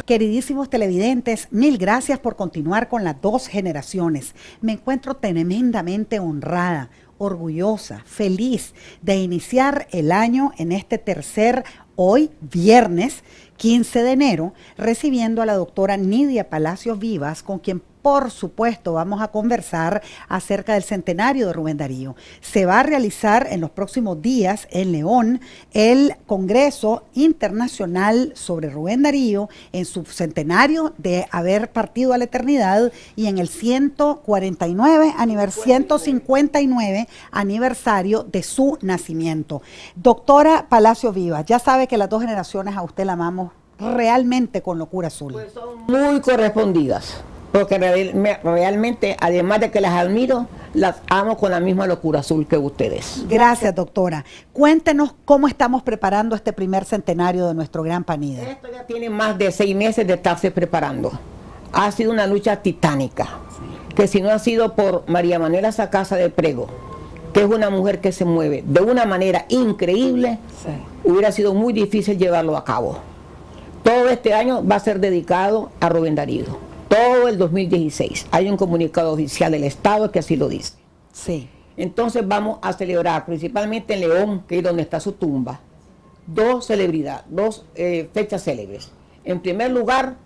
Queridísimos televidentes, mil gracias por continuar con las dos generaciones. Me encuentro tremendamente honrada, orgullosa, feliz de iniciar el año en este tercer, hoy viernes 15 de enero, recibiendo a la doctora Nidia Palacios Vivas, con quien por supuesto vamos a conversar acerca del centenario de Rubén Darío. Se va a realizar en los próximos días en León el Congreso Internacional sobre Rubén Darío en su centenario de haber partido a la eternidad y en el 159 aniversario de su nacimiento. Doctora Palacios Vivas, ya sabe que las dos generaciones a usted la amamos realmente con locura azul. Pues son muy correspondidas. Porque realmente, además de que las admiro, las amo con la misma locura azul que ustedes. Gracias, doctora. Cuéntenos cómo estamos preparando este primer centenario de nuestro gran Panida. Esto ya tiene más de 6 meses de estarse preparando. Ha sido una lucha titánica, que si no ha sido por María Manuela Sacasa de Prego, que es una mujer que se mueve de una manera increíble, hubiera sido muy difícil llevarlo a cabo. Todo este año va a ser dedicado a Rubén Darío. Todo el 2016. Hay un comunicado oficial del Estado que así lo dice. Sí. Entonces vamos a celebrar, principalmente en León, que es donde está su tumba, dos fechas célebres. En primer lugar,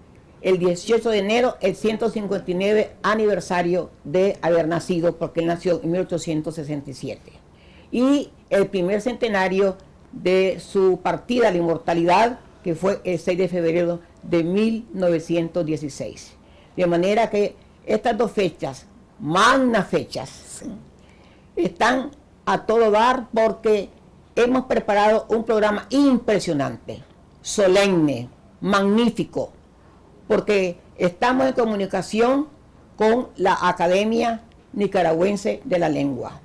el 18 de enero, el 159 aniversario de haber nacido, porque él nació en 1867. Y el primer centenario de su partida a la inmortalidad, que fue el 6 de febrero de 1916. De manera que estas dos fechas, magnas fechas, están a todo dar porque hemos preparado un programa impresionante, solemne, magnífico, porque estamos en comunicación con la Academia Nicaragüense de la Lengua.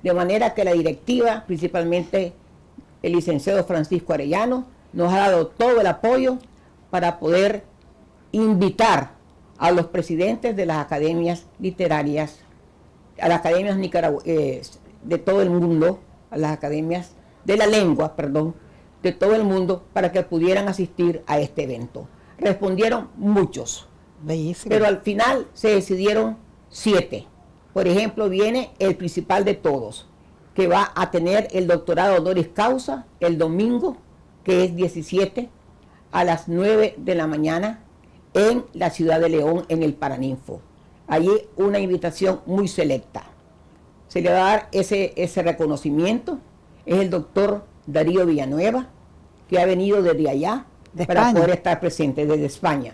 De manera que la directiva, principalmente el licenciado Francisco Arellano, nos ha dado todo el apoyo para poder invitar a los presidentes de las academias literarias, a las academias de todo el mundo, a las academias de la lengua, perdón, de todo el mundo, para que pudieran asistir a este evento. Respondieron muchos, bellísimo, pero al final se decidieron 7. Por ejemplo, viene el principal de todos, que va a tener el doctorado honoris causa el domingo, que es 17, a las 9 de la mañana, en la ciudad de León, en el Paraninfo. Allí una invitación muy selecta. Se le va a dar ese reconocimiento. Es el doctor Darío Villanueva, que ha venido desde allá para poder estar presente desde España.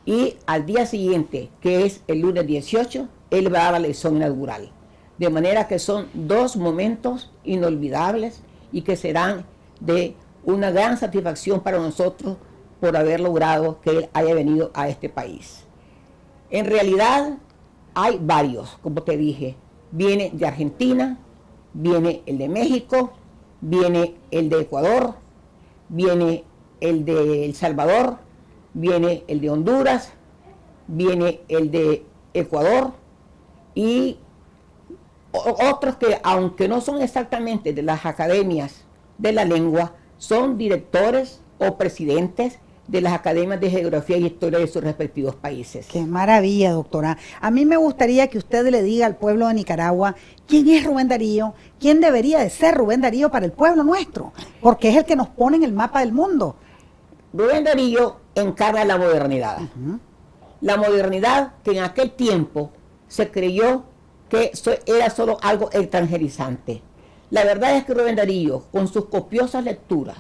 Y al día siguiente, que es el lunes 18, él va a dar la lección inaugural. De manera que son 2 momentos inolvidables y que serán de una gran satisfacción para nosotros por haber logrado que él haya venido a este país. En realidad hay varios, como te dije. Viene de Argentina, viene el de México, viene el de Ecuador, viene el de El Salvador, viene el de Honduras, viene el de Ecuador y otros que, aunque no son exactamente de las academias de la lengua, son directores o presidentes de las academias de geografía y historia de sus respectivos países. Qué maravilla, doctora. A mí me gustaría que usted le diga al pueblo de Nicaragua quién es Rubén Darío, quién debería de ser Rubén Darío para el pueblo nuestro, porque es el que nos pone en el mapa del mundo. Rubén Darío encarna la modernidad. La modernidad que en aquel tiempo se creyó que era solo algo extranjerizante. La verdad es que Rubén Darío, con sus copiosas lecturas,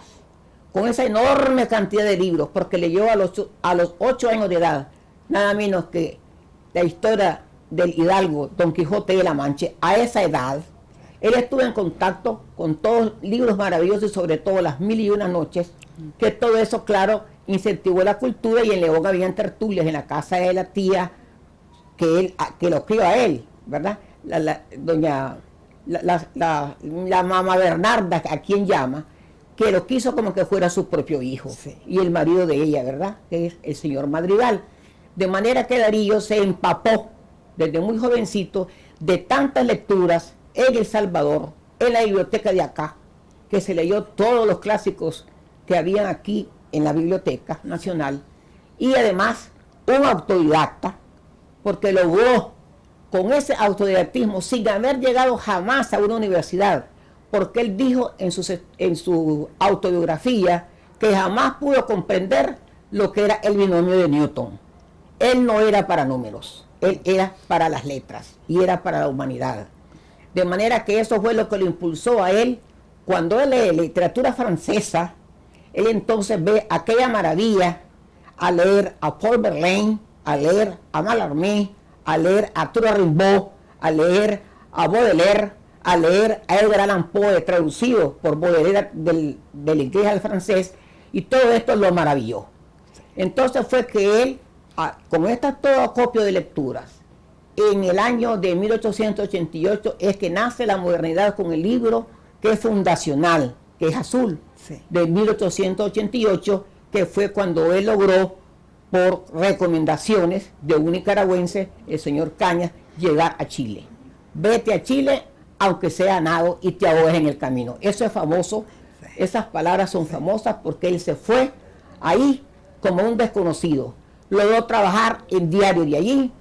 con esa enorme cantidad de libros, porque leyó a los 8 años de edad, nada menos que la historia del hidalgo Don Quijote de la Mancha. A esa edad, él estuvo en contacto con todos libros maravillosos y sobre todo Las Mil y Una Noches, que todo eso, claro, incentivó la cultura, y en León habían tertulias en la casa de la tía que lo crió a él, ¿verdad? La mamá Bernarda, a quien llama, que lo quiso como que fuera su propio hijo, y el marido de ella, ¿verdad?, que es el señor Madrigal. De manera que Darío se empapó desde muy jovencito de tantas lecturas en El Salvador, en la biblioteca de acá, que se leyó todos los clásicos que habían aquí en la Biblioteca Nacional, y además un autodidacta, porque logró con ese autodidactismo, sin haber llegado jamás a una universidad, porque él dijo en su autobiografía que jamás pudo comprender lo que era el binomio de Newton. Él no era para números, él era para las letras y era para la humanidad. De manera que eso fue lo que lo impulsó a él. Cuando él lee literatura francesa, él entonces ve aquella maravilla a leer a Paul Verlaine, a leer a Mallarmé, a leer a Arturo Rimbaud, a leer a Baudelaire, a leer a Edgar Allan Poe, traducido por Baudelaire del inglés al francés, y todo esto lo maravilló. Entonces fue que él, con esta todo acopio de lecturas, en el año de 1888 es que nace la modernidad con el libro que es fundacional, que es Azul, sí, de 1888, que fue cuando él logró, por recomendaciones de un nicaragüense, el señor Cañas, llegar a Chile. Vete a Chile, aunque sea nado, y te ahogues en el camino. Eso es famoso, sí, esas palabras son, sí, famosas porque él se fue ahí como un desconocido. Logró trabajar en diario de allí,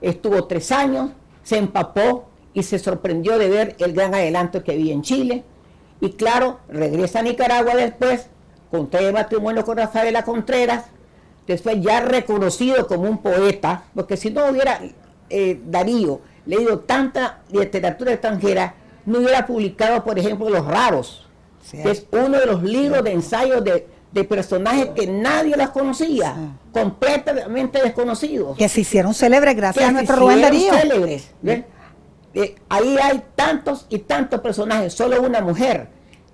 estuvo 3 años, se empapó y se sorprendió de ver el gran adelanto que había en Chile. Y claro, regresa a Nicaragua después, contrae matrimonio con Rafaela Contreras, después ya reconocido como un poeta, porque si no hubiera Darío leído tanta literatura extranjera, no hubiera publicado, por ejemplo, Los Raros, sí, que es uno de los libros, sí, de ensayos de personajes que nadie los conocía, sí, completamente desconocidos. Que se hicieron célebres gracias a nuestro Rubén Darío. Célebres, ¿ves? Ahí hay tantos y tantos personajes, solo una mujer,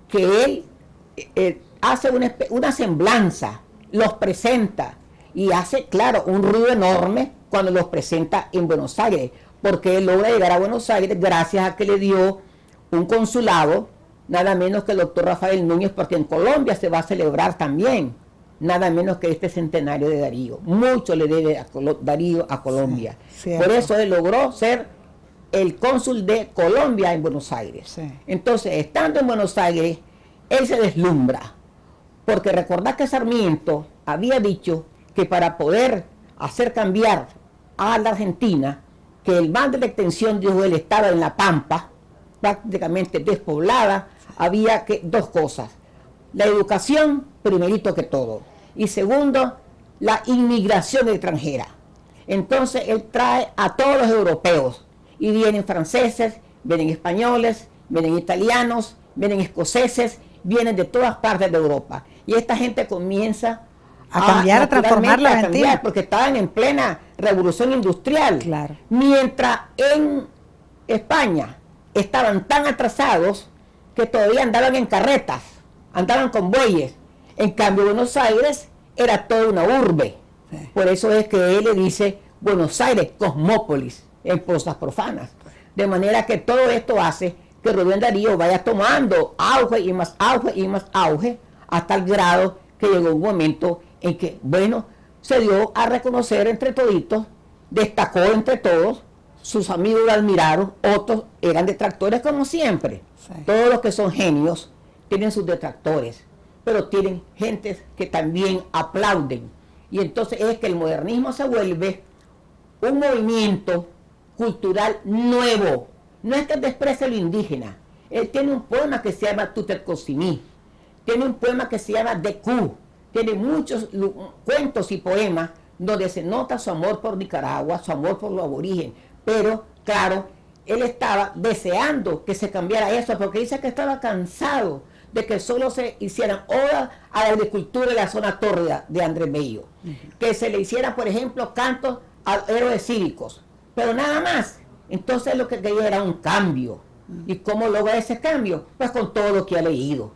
que él hace una semblanza, los presenta, y hace, claro, un ruido enorme cuando los presenta en Buenos Aires, porque él logra llegar a Buenos Aires gracias a que le dio un consulado, nada menos que el doctor Rafael Núñez, porque en Colombia se va a celebrar también, nada menos que este centenario de Darío. Mucho le debe Darío a Colombia. Sí, por eso él logró ser el cónsul de Colombia en Buenos Aires. Sí. Entonces, estando en Buenos Aires, él se deslumbra, porque recordad que Sarmiento había dicho que para poder hacer cambiar a la Argentina, que el bando de la extensión, dijo él, estaba en la Pampa, prácticamente despoblada, había que 2 cosas: la educación, primerito que todo, y segundo, la inmigración extranjera. Entonces él trae a todos los europeos, y vienen franceses, vienen españoles, vienen italianos, vienen escoceses, vienen de todas partes de Europa, y esta gente comienza a cambiar, a transformar la Argentina, porque estaban en plena revolución industrial. Claro. Mientras en España estaban tan atrasados que todavía andaban en carretas, andaban con bueyes. En cambio, Buenos Aires era toda una urbe. Sí. Por eso es que él le dice Buenos Aires, cosmópolis, en prosas profanas. De manera que todo esto hace que Rubén Darío vaya tomando auge y más auge y más auge, hasta el grado que llegó un momento en que, bueno, se dio a reconocer entre toditos, destacó entre todos, sus amigos lo admiraron, otros eran detractores como siempre. Sí. Todos los que son genios tienen sus detractores, pero tienen gentes que también aplauden. Y entonces es que el modernismo se vuelve un movimiento cultural nuevo. No es que desprecie lo indígena. Él tiene un poema que se llama Tutelcosini, tiene un poema que se llama Decú, tiene muchos cuentos y poemas donde se nota su amor por Nicaragua, su amor por los aborígenes, pero claro, él estaba deseando que se cambiara eso, porque dice que estaba cansado de que solo se hicieran odas a la agricultura de la zona tórrida de Andrés Bello, que se le hicieran, por ejemplo, cantos a héroes cívicos, pero nada más. Entonces lo que quería era un cambio. ¿Y cómo logra ese cambio? Pues con todo lo que ha leído.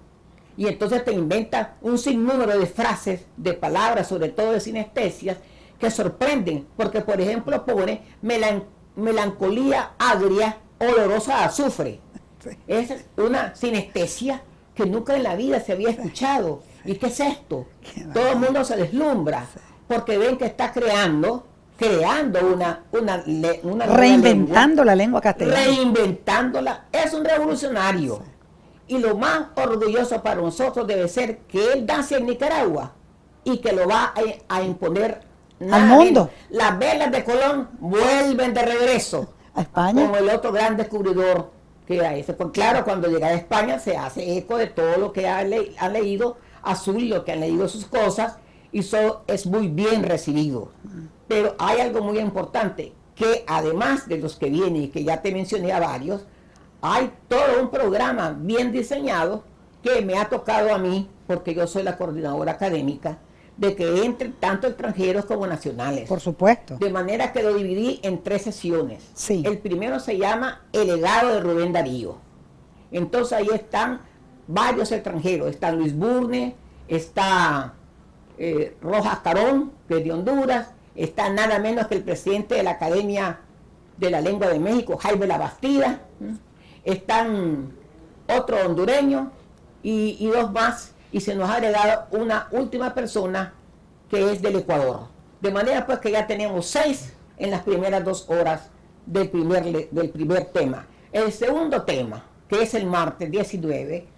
Y entonces te inventa un sinnúmero de frases, de palabras, sobre todo de sinestesias, que sorprenden, porque por ejemplo pone melancolía agria, olorosa a azufre. Sí. Esa es una sinestesia que nunca en la vida se había escuchado. Sí. ¿Y qué es esto? Todo el mundo se deslumbra, sí, porque ven que está creando una reinventando la lengua castellana. Reinventándola. Es un revolucionario. Sí. Y lo más orgulloso para nosotros debe ser que él nace en Nicaragua y que lo va a imponer nada mundo. menos. Las velas de Colón vuelven de regreso A España. como el otro gran descubridor que hay. Pues claro, cuando llega a España se hace eco de todo lo que han leído Azul, lo que han leído sus cosas, y eso es muy bien recibido. Pero hay algo muy importante, que además de los que vienen, y que ya te mencioné a varios, hay todo un programa bien diseñado que me ha tocado a mí, porque yo soy la coordinadora académica, de que entren tanto extranjeros como nacionales. Por supuesto. De manera que lo dividí en 3 sesiones. Sí. El primero se llama El legado de Rubén Darío. Entonces ahí están varios extranjeros. Está Luis Burne, está Rojas Carón, que es de Honduras, está nada menos que el presidente de la Academia de la Lengua de México, Jaime Labastida, están otro hondureño y 2 más, y se nos ha agregado una última persona que es del Ecuador. De manera pues que ya tenemos 6 en las primeras 2 horas del primer tema. El segundo tema, que es el martes 19,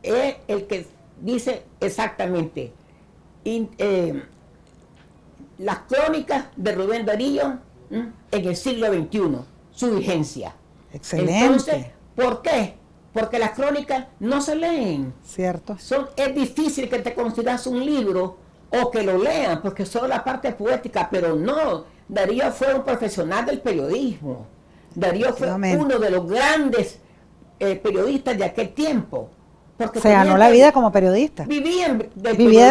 es el que dice exactamente las crónicas de Rubén Darío en el siglo XXI, su vigencia. Excelente. Entonces, ¿por qué? Porque las crónicas no se leen. Cierto. Es difícil que te consigas un libro o que lo lean, porque solo la parte poética, pero no. Darío fue un profesional del periodismo. Darío fue uno de los grandes periodistas de aquel tiempo. Porque se ganó la vida como periodista. Vivía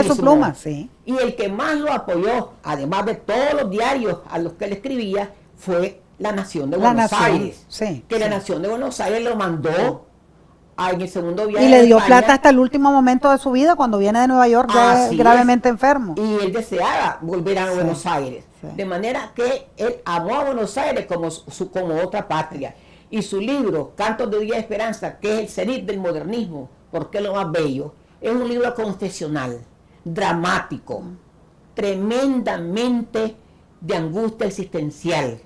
de su pluma, sí. Y el que más lo apoyó, además de todos los diarios a los que él escribía, fue La Nación de Buenos Aires. Sí, que La Nación de Buenos Aires lo mandó en el segundo viaje. Y le dio plata hasta el último momento de su vida, cuando viene de Nueva York ya gravemente enfermo. Y él deseaba volver a Buenos Aires. De manera que él amó a Buenos Aires como otra patria. Y su libro, Cantos de Día de Esperanza, que es el cenit del modernismo, porque es lo más bello, es un libro confesional, dramático, tremendamente de angustia existencial.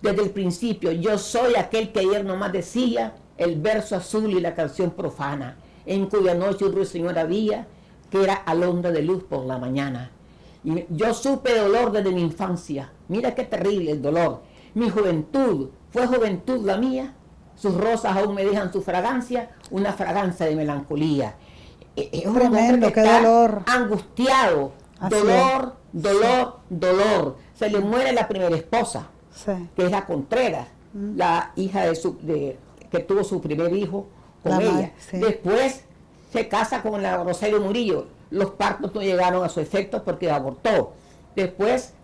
Desde el principio, yo soy aquel que ayer nomás decía el verso azul y la canción profana, en cuya noche un ruiseñor había, que era alondra de luz por la mañana. Y yo supe dolor desde mi infancia, mira qué terrible el dolor. Mi juventud, fue juventud la mía, sus rosas aún me dejan su fragancia, una fragancia de melancolía. Es un tremendo, qué dolor. Angustiado, dolor. Se le muere la primera esposa, que es la Contreras, la hija que tuvo su primer hijo con ella. Después se casa con la Rosario Murillo. Los partos no llegaron a su efecto porque abortó. Después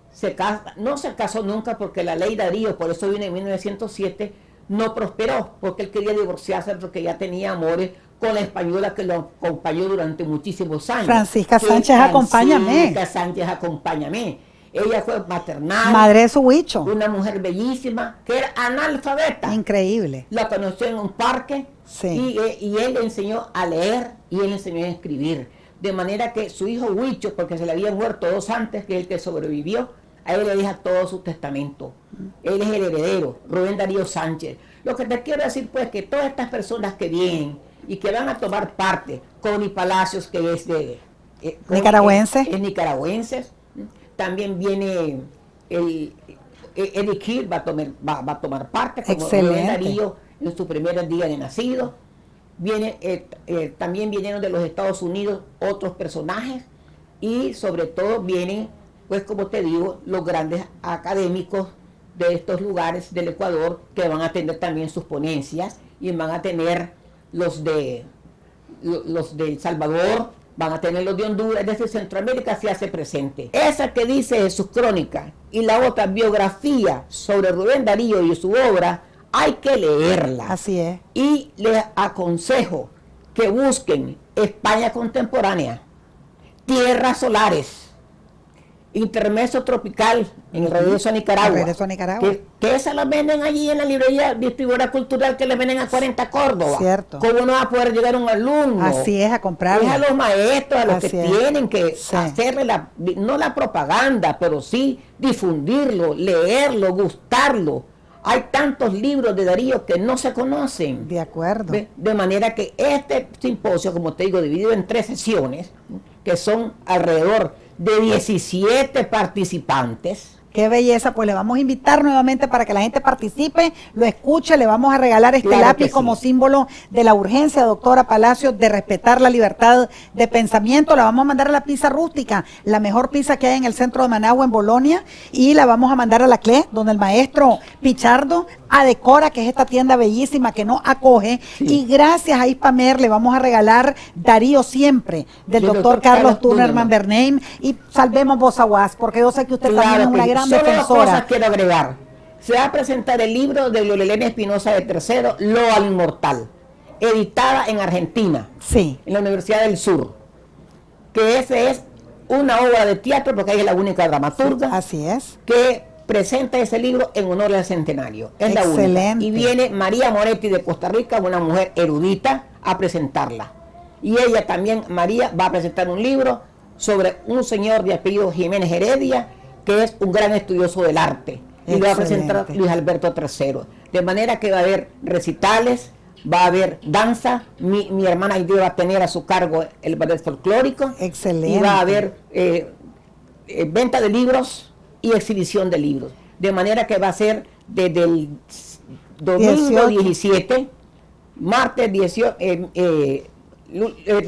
no se casó nunca porque la ley Darío, por eso vino en 1907, no prosperó, porque él quería divorciarse porque ya tenía amores con la española que lo acompañó durante muchísimos años. Francisca Sánchez, acompáñame. Francisca Sánchez, acompáñame. Ella fue maternal. Madre de su huicho. Una mujer bellísima, que era analfabeta. Increíble. La conoció en un parque y él le enseñó a leer y él le enseñó a escribir. De manera que su hijo Huicho, porque se le había muerto 2 antes, que es el que sobrevivió, a él le deja todo su testamento. Él es el heredero, Rubén Darío Sánchez. Lo que te quiero decir, pues, que todas estas personas que vienen y que van a tomar parte, Connie Palacios, que es de... nicaragüense. Es nicaragüense. También viene Eric Hill, va a tomar parte, como Rubén Darío en su primer día de nacido. También vinieron de los Estados Unidos otros personajes y sobre todo vienen, pues como te digo, los grandes académicos de estos lugares del Ecuador, que van a tener también sus ponencias, y van a tener los de El Salvador, van a tener los de Honduras, desde Centroamérica se hace presente. Esa que dice sus crónicas y la otra biografía sobre Rubén Darío y su obra, hay que leerla. Así es. Y les aconsejo que busquen España contemporánea, Tierras Solares, Intermezzo Tropical en el regreso a Nicaragua. Que esas las venden allí en la librería distribuidora cultural, que les venden a 40 Córdoba. Cierto. ¿Cómo no va a poder llegar un alumno? Así es, a comprarlo. Es a los maestros, a los que tienen que hacerle no la propaganda, pero sí difundirlo, leerlo, gustarlo. Hay tantos libros de Darío que no se conocen. De acuerdo. De manera que este simposio, como te digo, dividido en 3 sesiones, que son alrededor de 17 participantes. Qué belleza, pues le vamos a invitar nuevamente para que la gente participe, lo escuche, le vamos a regalar este Claro lápiz que como sí. símbolo de la urgencia, doctora Palacios, de respetar la libertad de pensamiento. La vamos a mandar a la pizza rústica, la mejor pizza que hay en el centro de Managua, en Bolonia, y la vamos a mandar a la CLE, donde el maestro Pichardo Adecora, que es esta tienda bellísima que nos acoge, Sí. y gracias a Ispamer le vamos a regalar Darío Siempre, del doctor Carlos Tunerman Bernheim, y salvemos Bozaguas, porque yo sé que usted también es una gran Solo dos defensora. cosas quiero agregar. Se va a presentar el libro de Lorelena Espinosa de Tercero, Lo al Inmortal, editada en Argentina, Sí, en la Universidad del Sur, que ese es una obra de teatro, porque ella es la única dramaturga así es. que presenta ese libro en honor al centenario. Es la única. Excelente. Y viene María Moretti de Costa Rica, una mujer erudita, a presentarla. Y ella también, María, va a presentar un libro sobre un señor de apellido Jiménez Heredia, que es un gran estudioso del arte. Y lo va a presentar Excelente. Luis Alberto III. De manera que va a haber recitales, va a haber danza. Mi hermana Aide va a tener a su cargo el ballet folclórico. Excelente. Y va a haber venta de libros y exhibición de libros. De manera que va a ser desde el domingo 17, martes 18,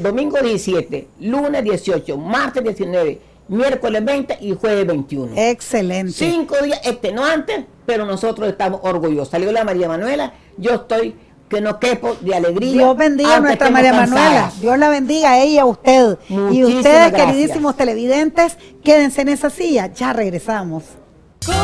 domingo 17, lunes 18, martes 19, miércoles 20 y jueves 21. Excelente. 5 días extenuantes, pero nosotros estamos orgullosos. Salió la María Manuela, yo estoy que no quepo de alegría. Dios bendiga a aunque nuestra estemos María Manuela. cansadas. Dios la bendiga a ella y a usted. Y Muchísimas ustedes, gracias. queridísimos televidentes, quédense en esa silla. Ya regresamos. Con